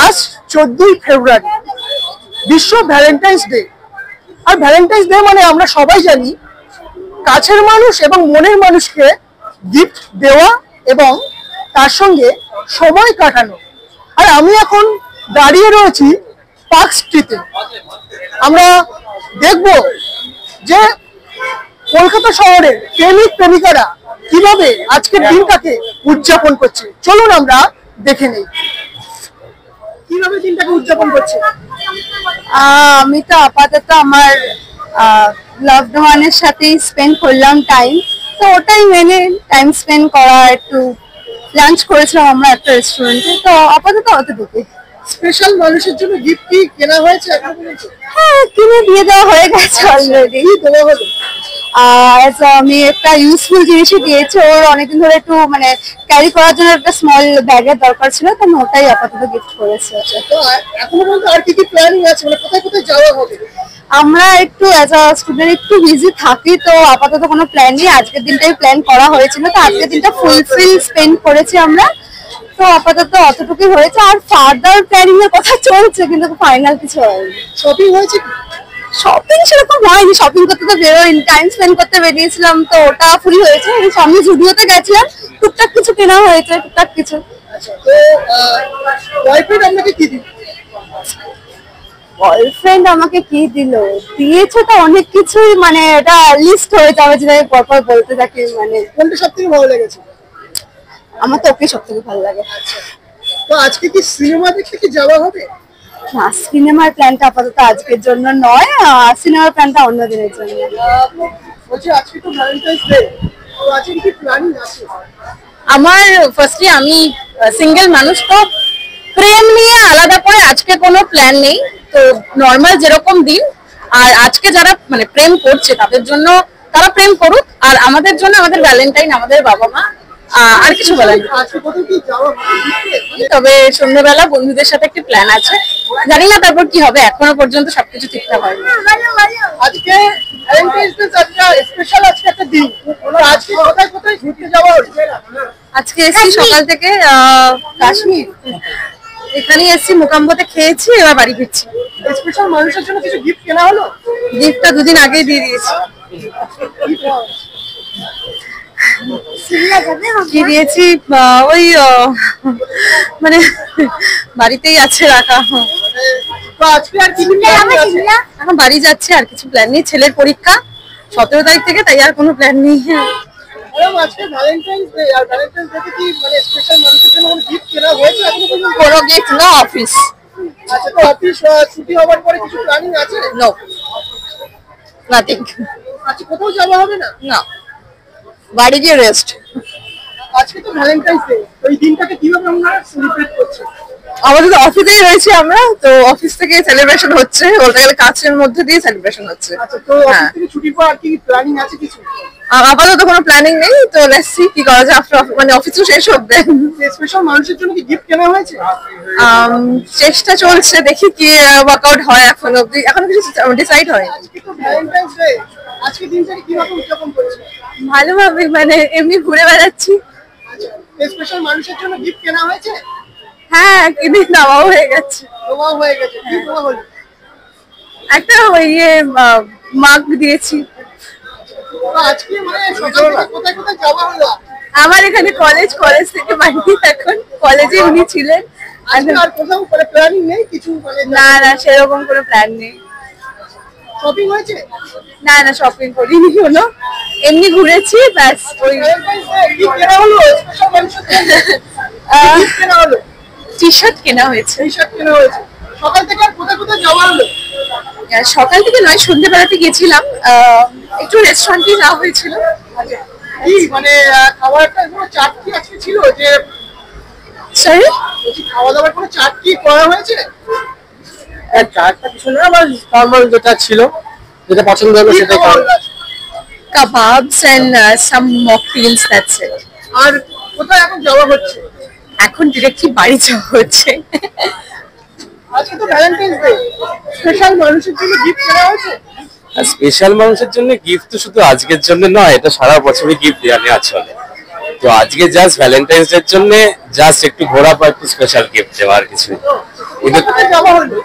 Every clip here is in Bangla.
আজ 14ই ফেব্রুয়ারি বিশ্ব ভ্যালেন্টাইন্স ডে। আর ভ্যালেন্টাইন্স ডে মানে আমরা সবাই জানি কাছের মানুষ এবং মনের মানুষকে গিফট দেওয়া এবং তার সঙ্গে সময় কাটানো। আর আমি এখন দাঁড়িয়ে রয়েছি পার্ক স্ট্রিটে। আমরা দেখব যে কলকাতা শহরের প্রেমিক প্রেমিকারা কিভাবে আজকের দিনটাকে উদযাপন করছে। চলুন আমরা দেখে নেই কিভাবে দিনটাকে উদযাপন করছে। আমি তো আপাতত আমার লাভড ওয়ানের সাথেই স্পেন্ড করলাম টাইম, তো ওটাই মেনে টাইম স্পেন্ড করা, একটু লাঞ্চ করেছিলাম আমরা একটা রেস্টুরেন্টে, তো আপাতত অতটুকু। স্পেশাল মানুষের জন্য গিফট কি কেনা হয়েছে? হ্যাঁ, কিনে দিয়ে দেওয়া হয়ে গেছে অলরেডি। দেওয়া হলো আমি একটা ইউজফুল জিনিসই দিয়েছি, ওর অনেকদিন ধরে একটু মানে ক্যারি করার জন্য একটা স্মল ব্যাগের দরকার ছিল, তো আমি ওটাই আপাতত গিফট করেছি। তো এখনো পর্যন্ত আর কি কি প্ল্যানিং আছে, মানে কোথায় কোথায় যাওয়া হবে? আমরা একটু অ্যাজ আ স্টুডেন্ট একটু বিজি থাকি, তো আপাতত কোনো প্ল্যান নেই। আজকের দিনটাই প্ল্যান করা হয়েছিল, তো আজকের দিনটা ফুলফিল স্পেন্ড করেছি আমরা, তো আপাতত অতটুকুই হয়েছে। আর ফার্দার প্ল্যানিং এর কথা চলছে, কিন্তু ফাইনাল কিছু হয়নি। শপিং হয়েছে? শপিং সেরকম হয়নি, শপিং করতে তো বেরোয়নি, টাইম স্পেন্ড করতে বেরিয়েছিলাম, তো ওটা ফুল হয়েছে। সামনে জুডিওতে গেছিলাম, টুকটাক কিছু কেনা হয়েছে, টুকটাক কিছু। আচ্ছা, তো বয়ফ্রেন্ড আপনাকে কি দিল? বয়ফ্রেন্ড আমাকে কি দিল, দিয়েছে তো অনেক কিছুই, মানে এটা লিস্ট হয়ে যাবে যেটা পরপর বলতে থাকি। মানে কোনটা সবথেকে ভালো লেগেছে? আমার তো ওকে সব থেকে ভালো লাগে। তো আজকে কি সিনেমা দেখতে কি যাওয়া হবে? না, সিনেমার প্ল্যানটা আপাতত আজকের জন্য নয়, সিনেমার প্ল্যানটা অন্য দিনের জন্য। বলছি আজকে তো ভ্যালেন্টাইন্স ডে, তো আজকে কি প্ল্যানিং আছে? আমার ফার্স্টলি আমি সিঙ্গেল মানুষ, তো প্রেম নিয়ে আলাদা করে আজকে কোনো প্ল্যান নেই। তো নর্মাল যেরকম দিন, আর আজকে যারা মানে প্রেম করছে তাদের জন্য তারা প্রেম করুক, আর আমাদের জন্য আমাদের ভ্যালেন্টাইন, আমাদের বাবা মা। আর কিছু বলার নেই। আজকে কোথাও কি যাওয়া হবে? তবে সন্ধ্যাবেলা বন্ধুদের সাথে একটি প্ল্যান আছে, জানি না তারপর কি হবে, এখনো পর্যন্ত সবকিছু ঠিকঠাক হয়নি। আজকে ভ্যালেন্টাইন্স ডে, একটা স্পেশাল আজকে একটা দিন, আজকে কোথায় কোথায় ঘুরতে যাওয়া হচ্ছে? আজকে এসেছি সকাল থেকে কাশ্মীর, এখানেই এসেছি, মোকাম্বতে খেয়েছি, এবার বাড়ি ফিরছি। স্পেশাল মানুষের জন্য কিছু গিফট কেনা হলো? গিফটটা দুদিন আগেই দিয়ে দিয়েছি। কি দিয়েছি? ওই মানে বাড়িতেই আছে রাখা। তো আজকে আর কি এখন বাড়ি যাচ্ছে, আর কিছু প্ল্যান নেই। ছেলের পরীক্ষা 17 তারিখ থেকে, তাই আর কোনো প্ল্যান নেই। আজকে ভ্যালেন্টাইন্স ডে, আর ভ্যালেন্টাইন্স ডে কি মানে স্পেশাল মানুষের জন্য কোনো গিফট কেনা হয়েছে? এখনো পর্যন্ত কোনো গিফট না, অফিস। আচ্ছা, তো অফিস ছুটি হওয়ার পরে কিছু প্ল্যানিং আছে? No, nothing. আজকে কোথাও যাওয়া হবে না? না, বাড়ি গিয়ে রেস্ট। আজকে তো ভ্যালেন্টাইন্স ডে, ওই দিনটাকে কিভাবে আমরা সেলিব্রেট করছি? আমাদের তো অফিসেই রয়েছে আমরা, তো অফিস থেকে সেলিব্রেশন হচ্ছে, বলতে গেলে কাজের মধ্যে দিয়ে সেলিব্রেশন হচ্ছে। আচ্ছা, তো অফিস থেকে ছুটির পর আর কি প্ল্যানিং আছে কিছু? আপাতত কোনো প্ল্যানিং নেই, তো লেটস সি কি করা যায় আফটার, মানে অফিস তো শেষ হবে। স্পেশাল মানুষের জন্য কি গিফট কেনা হয়েছে? চেষ্টা চলছে, দেখি কি ওয়ার্কআউট হয়, এখন অবধি এখন কিছু ডিসাইড হয়নি। আজকে তো ভ্যালেন্টাইন্স ডে, আজকে দিনটাকে কিভাবে উদযাপন করছে? ভালোভাবে, মানে এমনি ঘুরে বেড়াচ্ছি। স্পেশাল মানুষের জন্য গিফট কেনা হয়েছে? হ্যাঁ, কিনে দেওয়াও হয়ে গেছে। দেওয়া হয়ে গেছে, কি দেওয়া হলো? একটা ওই মাগ দিয়েছি। আজকে মানে সকাল থেকে কোথায় কোথায় যাওয়া হলো? আমার এখানে কলেজ থেকে বাড়ি, এখন কলেজে উনি ছিলেন। আর কোথাও মানে প্ল্যানিং নেই কিছু? মানে না না, সেরকম কোনো প্ল্যান নেই। শপিং হয়েছে? না না, শপিং করিনি কোনো, এমনি ঘুরেছি ব্যাস। ওই কি কেনা হলো স্পেশাল মানুষের জন্য? কি কেনা হলো? টি শার্ট কেনা হয়েছে। টি শার্ট কেনা হয়েছে। সকাল থেকে আর কোথায় কোথায় যাওয়া হলো? সকাল থেকে নয়, সন্ধ্যেবেলাতে গেছিলাম, একটু রেস্টুরেন্টে যাওয়া হয়েছিল। কি মানে খাবারটা কোনো চাট কি আজকে ছিল? যে সরি, খাওয়া দাওয়ার কোনো চাট কি করা হয়েছে? চাটটা কিছু না, আমার নরমাল যেটা ছিল, যেটা পছন্দ হলো সেটাই খাওয়া। Kebabs and some mocktails, that's it. আর কোথায় এখন যাওয়া হচ্ছে? এখন ডিরেক্টলি বাড়ি যাওয়া হচ্ছে। আজকে তো ভ্যালেন্টাইন্স ডে, স্পেশাল মানুষের জন্য গিফট কেনা হয়েছে? স্পেশাল মানুষের জন্য গিফট তো শুধু আজকের জন্য নয়, এটা সারা বছরই গিফট দেওয়া নেওয়া চলে। তো আজকে জাস্ট ভ্যালেন্টাইন্স ডে এর জন্য জাস্ট একটু ঘোরা বা একটু স্পেশাল গিফট দেওয়া আর কিছু কোথায় যাওয়া হলো?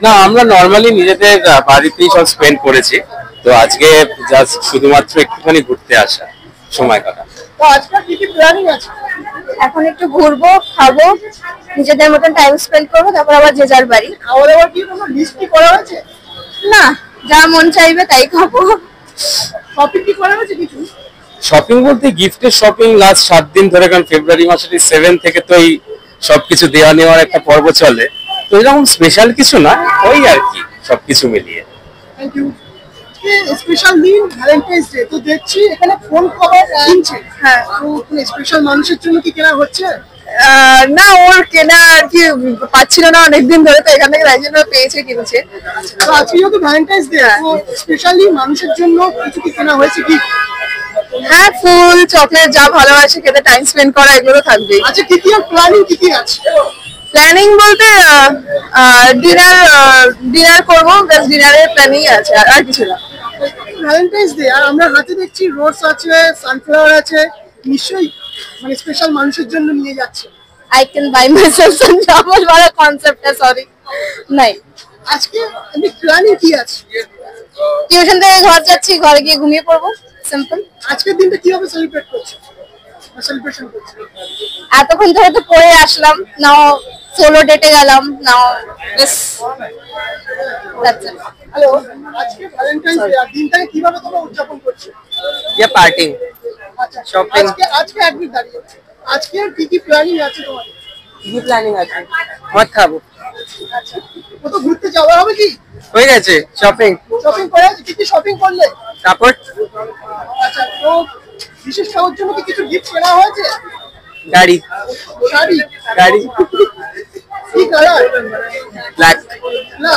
না। আমরা নর্মালি নিজেদের বাড়িতেই সব স্পেন্ড করেছি, তো আজকে জাস্ট শুধুমাত্র একটুখানি ঘুরতে আসা, সময় কাটা। তো আজকে কি কি প্ল্যানিং আছে? এখন একটু ঘুরবো, খাবো, নিজেদের মতন টাইম স্পেন্ড করবো, তারপর আবার যে যার বাড়ি। খাওয়া দাওয়ার কি কোনো লিস্ট কি করা হয়েছে? না, যা মন চাইবে তাই খাবো। শপিং কি করা হয়েছে কিছু? শপিং বলতে গিফটের শপিং লাস্ট 7 দিন ধরে, কারণ ফেব্রুয়ারি মাসের 7 থেকে তো এই সবকিছু দেওয়া নেওয়ার একটা পর্ব চলে, তো এরকম স্পেশাল কিছু না, ওই আর কি সবকিছু মিলিয়ে। Thank you. স্পেশাল দিন ভ্যালেন্টাইন্স ডে, তো দেখছি এখানে ফোন কভার কিনছে। হ্যাঁ, তো কোনো স্পেশাল মানুষের জন্য কি কেনা হচ্ছে? না, ওর কেনা আর কি পাচ্ছিল না অনেকদিন ধরে, তো এখান থেকে তাই জন্য পেয়েছে, কিনছে। তো আজকে যেহেতু ভ্যালেন্টাইন্স ডে, তো স্পেশালি মানুষের জন্য কিছু কি কেনা হয়েছে কি? হ্যাঁ, ফুল, চকলেট, যা ভালোবাসে খেতে, টাইম স্পেন্ড করা, এগুলো তো থাকবেই। আচ্ছা, কি কি প্ল্যানিং কি কি আছে? প্ল্যানিং বলতে ডিনার করবো, জাস্ট ডিনারের প্ল্যানিং আছে, আর কিছু না। ভ্যালেন্টাইন্স ডে আর আমরা হাতে দেখছি রোজ আছে, সানফ্লাওয়ার আছে, নিশ্চয়ই মানে স্পেশাল মানুষের জন্য নিয়ে যাচ্ছে। I can buy myself some चावल वाला concept है, sorry. नहीं, আজকে আমি প্ল্যানিং কি আছে? টিউশন থেকে ঘর যাচ্ছি, ঘরে গিয়ে ঘুমিয়ে পড়বো, সিম্পল। আজকের দিনটা কিভাবে সেলিব্রেট করছো? সেলিব্রেশন করছো? এতক্ষণ ধরে তো পড়ে আসলাম, নাও সোলো ডেটে গেলাম, নাও দিস, দ্যাটস ইট। হ্যালো, আজকে ভ্যালেন্টাইন্স ডে, আর দিনটাকে কিভাবে তোমরা উদযাপন করছো? ये पार्टी আচ্ছা, Shopping. আজকে একদিন দাঁড়িয়ে আজকে কি কি প্ল্যানিং আছে তোমাদের? কি প্ল্যানিং আছে? মদ খাবো। আচ্ছা, কোথাও ঘুরতে যাওয়া হবে কি? হয়ে গেছে শপিং, শপিং করে আছে? কি কি শপিং করলে? তারপর আচ্ছা, তো বিশেষ কারোর জন্য কি কিছু গিফট কেনা হয়েছে? গাড়ি শাড়ি? গাড়ি কি কালার? ব্ল্যাক। না,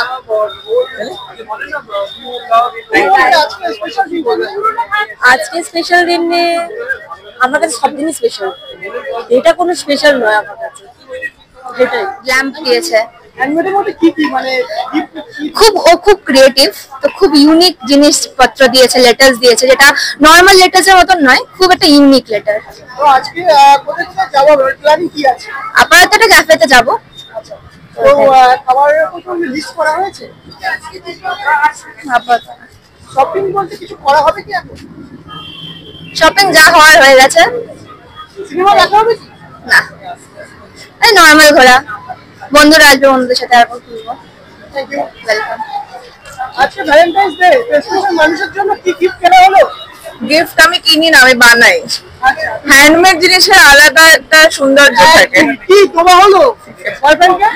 আজকে স্পেশাল দিন বলে। আজকে স্পেশাল দিনে আমার কাছে সব দিনই স্পেশাল, এটা কোনো স্পেশাল নয় আমার কাছে, এটাই। ল্যাম্প দিয়েছে, হ্যান্ডমেডের মধ্যে কি কি মানে গিফট কি? খুব ক্রিয়েটিভ, তো খুব ইউনিক জিনিসপত্র দিয়েছে, লেটার্স দিয়েছে, যেটা নর্মাল লেটার্সের মতন নয়, খুব একটা ইউনিক লেটার। তো আজকে কোথায় কোথায় যাওয়া হবে, প্ল্যানিং কি আছে? আপাতত একটা ক্যাফেতে যাবো। আচ্ছা, তো খাবারের কোনো লিস্ট করা হয়েছে? আপাতত শপিং বলতে কিছু করা হবে কি এখন? শপিং যা হওয়ার হয়ে গেছে। সিনেমা দেখা হবে কি? না, এই নর্মাল ঘোরা, বন্ধুরা আসবে, বন্ধুদের সাথে আর ঘুরবো। Thank you. ওয়েলকাম। আজকে ভ্যালেন্টাইন্স ডে, স্পেশাল মানুষের জন্য কি গিফট কেনা হলো? গিফট আমি কিনি না, আমি বানাই। আচ্ছা, হ্যান্ডমেড জিনিসের আলাদা একটা সৌন্দর্য থাকে। কি তোমার হলো বয়ফ্রেন্ডকে?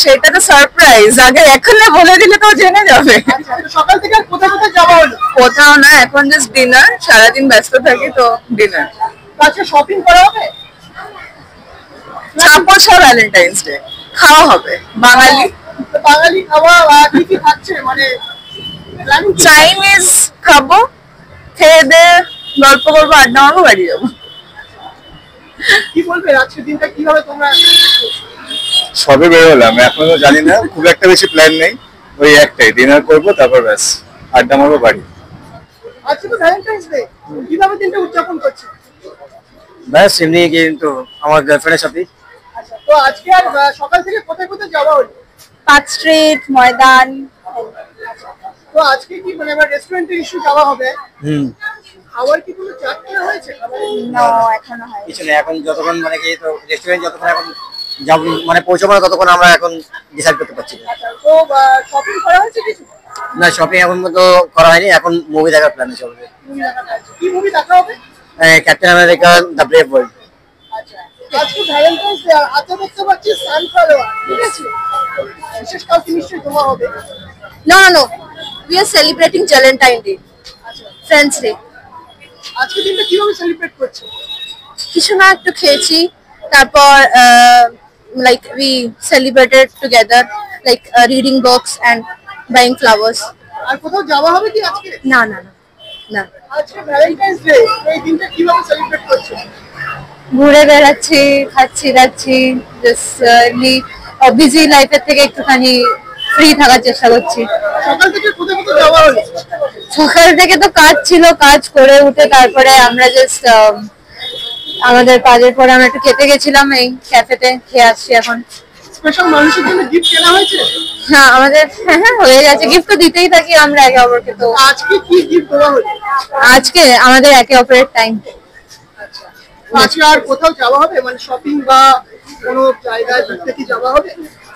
সেটা তো সারপ্রাইজ, আগে এখন বলে দিলে তো জেনে যাবে। আচ্ছা, তো সকাল থেকে আর কোথায় কোথায় যাওয়া হলো? কোথাও না, এখন জাস্ট ডিনার, সারাদিন ব্যস্ত থাকি তো ডিনার। আজকে শপিং করা হবে? ছাপোষা ভ্যালেন্টাইন্স ডে, খাওয়া হবে বাঙালি। তো বাঙালি খাওয়া কি কি খাচ্ছে মানে প্ল্যানিং কি? চাইনিজ খাবো, খেয়ে দে গল্প করবো, আড্ডা মারবো, বাড়ি যাবো। কি বলবে আজকের দিনটা কিভাবে তোমরা? সবে বেরোলাম, এখনো জানি না, খুব একটা বেশি প্ল্যান নেই, ওই একটাই ডিনার করবো, তারপর ব্যাস আড্ডা মারবো, বাড়ি। আজকে তো ভ্যালেন্টাইন্স ডে, কিভাবে দিনটা উদযাপন করছে? ব্যাস এমনি কিন্তু আমার গার্লফ্রেন্ডের সাথে। আচ্ছা, তো আজকে আর সকাল থেকে কোথায় কোথায় যাওয়া হলো? পার্ক স্ট্রিট, ময়দান। তো আজকে কি মানে আবার রেস্টুরেন্টে ইস্যু যাওয়া হবে? খাবার কি কোনো চাট করা হয়েছে? নো, এখনো হয়। কিছু না, এখন যতক্ষণ মানে কি তো রেস্টুরেন্ট যতক্ষণ এখন যাব মানে পৌঁছাবো না ততক্ষণ আমরা এখন ডিসাইড করতে পারছি না। আচ্ছা, তো শপিং করা হয়েছে কিছু? না, শপিং এখন তো করা হয়নি, এখন মুভি দেখার প্ল্যান চলবে। মুভি দেখা হয়েছে। কি মুভি দেখা হবে? Captain America the brave world. আচ্ছা, আজকে ভ্যালেন্টাইন্স ডে, আর হাতে দেখতে পাচ্ছি সানফ্লাওয়ার, ঠিক আছে? বিশেষ কাউকে নিশ্চয়ই তোমার হবে। No, no, no. We are celebrating Valentine Day, Friends Day. আজকে দিনটা কিভাবে সেলিব্রেট করছো? কিছু না, একটু খেয়েছি, তারপর like we celebrated together, like reading books and buying flowers. আর কোথাও যাওয়া হবে কি আজকে? না না না না, আজকে ভ্যালেন্টাইন্স ডে, এই দিনটা কিভাবে সেলিব্রেট করছো? ঘুরে বেড়াচ্ছি, খাচ্ছি যাচ্ছি, জাস্ট এমনি বিজি লাইফের থেকে একটুখানি ফ্রি থাকার চেষ্টা করছি। সকাল থেকে কোথায় কোথায় যাওয়া হলো? সকাল থেকে তো কাজ ছিল, কাজ করে উঠে তারপরে আমরা জাস্ট আমাদের কাজের পরে আমরা একটু খেতে গেছিলাম, এই ক্যাফেতে খেয়ে আসছি এখন। স্পেশাল মানুষের জন্য গিফট কেনা হয়েছে? হ্যাঁ আমাদের হ্যাঁ হয়ে গেছে, গিফট তো দিতেই থাকি আমরা একে অপরকে। তো আজকে কি গিফট দেওয়া হলো? আজকে আমাদের একে অপরের টাইম। আজকে আর কোথাও যাওয়া হবে, মানে শপিং বা কোনো জায়গায় ঘুরতে কি যাওয়া হবে?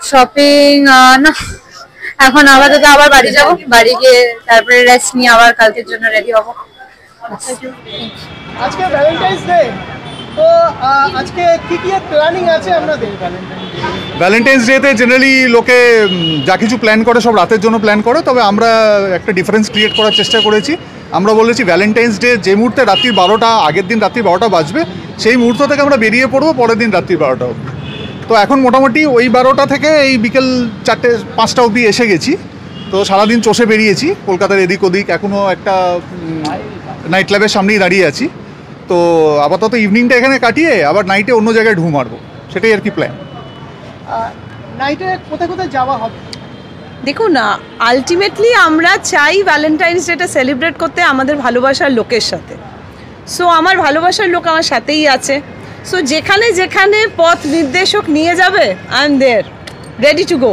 শপিং না, এখন আপাতত আবার বাড়ি যাব, বাড়ি গিয়ে তারপরে রেস্ট নিয়ে আবার কালকের জন্য রেডি হবো। আজকে ভ্যালেন্টাইন্স ডে, তো আজকে কি কি প্ল্যানিং আছে আপনাদের? ভ্যালেন্টাইন্স ডেতে জেনারেলি লোকে যা কিছু প্ল্যান করে সব রাতের জন্য প্ল্যান করে, তবে আমরা একটা ডিফারেন্স ক্রিয়েট করার চেষ্টা করেছি। আমরা বলেছি ভ্যালেন্টাইন্স ডে যে মুহূর্তে রাত্রি 12টা, আগের দিন রাত্রি 12টা বাজবে, সেই মুহূর্ত থেকে আমরা বেরিয়ে পড়বো পরের দিন রাত্রি 12টা অবধি। তো এখন মোটামুটি ওই 12টা থেকে এই বিকেল 4-5টা অবধি এসে গেছি। তো সারাদিন চষে বেরিয়েছি কলকাতার এদিক ওদিক, এখনও একটা নাইট ক্লাবের সামনেই দাঁড়িয়ে আছি। তো আপাতত ইভিনিংটা এখানে কাটিয়ে আবার নাইটে অন্য জায়গায় ঢু মারবো, সেটাই আর কি প্ল্যান। নাইটে কোথায় কোথায় যাওয়া হবে? দেখুন না, আলটিমেটলি আমরা চাই ভ্যালেন্টাইন্স ডেটা সেলিব্রেট করতে আমাদের ভালোবাসার লোকের সাথে। সো আমার ভালোবাসার লোক আমার সাথেই আছে। সো যেখানে যেখানে পথ নির্দেশক নিয়ে যাবে, I am there, ready to go.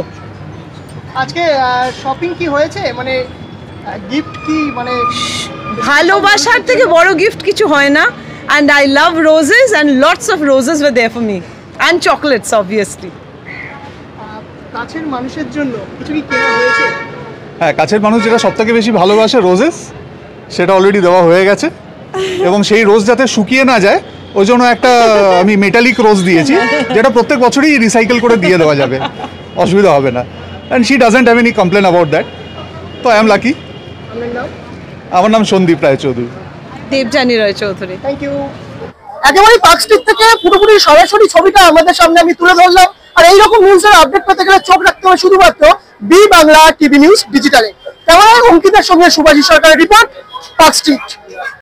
আজকে শপিং কি হয়েছে, মানে গিফট কি, মানে ভালোবাসার থেকে বড় গিফট কিছু হয় না। And I love roses and lots of roses were there for me and chocolates obviously. কাছের মানুষের জন্য কিছু কি কেনা হয়েছে? হ্যাঁ, কাছের মানুষ যেটা সবথেকে বেশি ভালোবাসে, রোজেস, সেটা অলরেডি দেওয়া হয়ে গেছে। এবং সেই রোজ যাতে শুকিয়ে না যায় ওই জন্য একটা আমি মেটালিক রোজ দিয়েছি, যেটা প্রত্যেক বছরই রিসাইকেল করে দিয়ে দেওয়া যাবে, অসুবিধা হবে না। And she doesn't have any complain about that. তো আই এম লাকি। আমার নাম সন্দীপ রায়চৌধুরী। দেবযানী রায়চৌধুরী। Thank you. একেবারে পার্ক স্ট্রিট থেকে পুরোপুরি সরাসরি ছবিটা আমাদের সামনে আমি তুলে ধরলাম। আর এইরকম নিউজের আপডেট পেতে গেলে চোখ রাখতে হবে শুধুমাত্র বি বাংলা টিভি নিউজ ডিজিটালে। ক্যামেরায় অঙ্কিতার সঙ্গে সুভাষী সরকারের রিপোর্ট, পার্ক স্ট্রিট।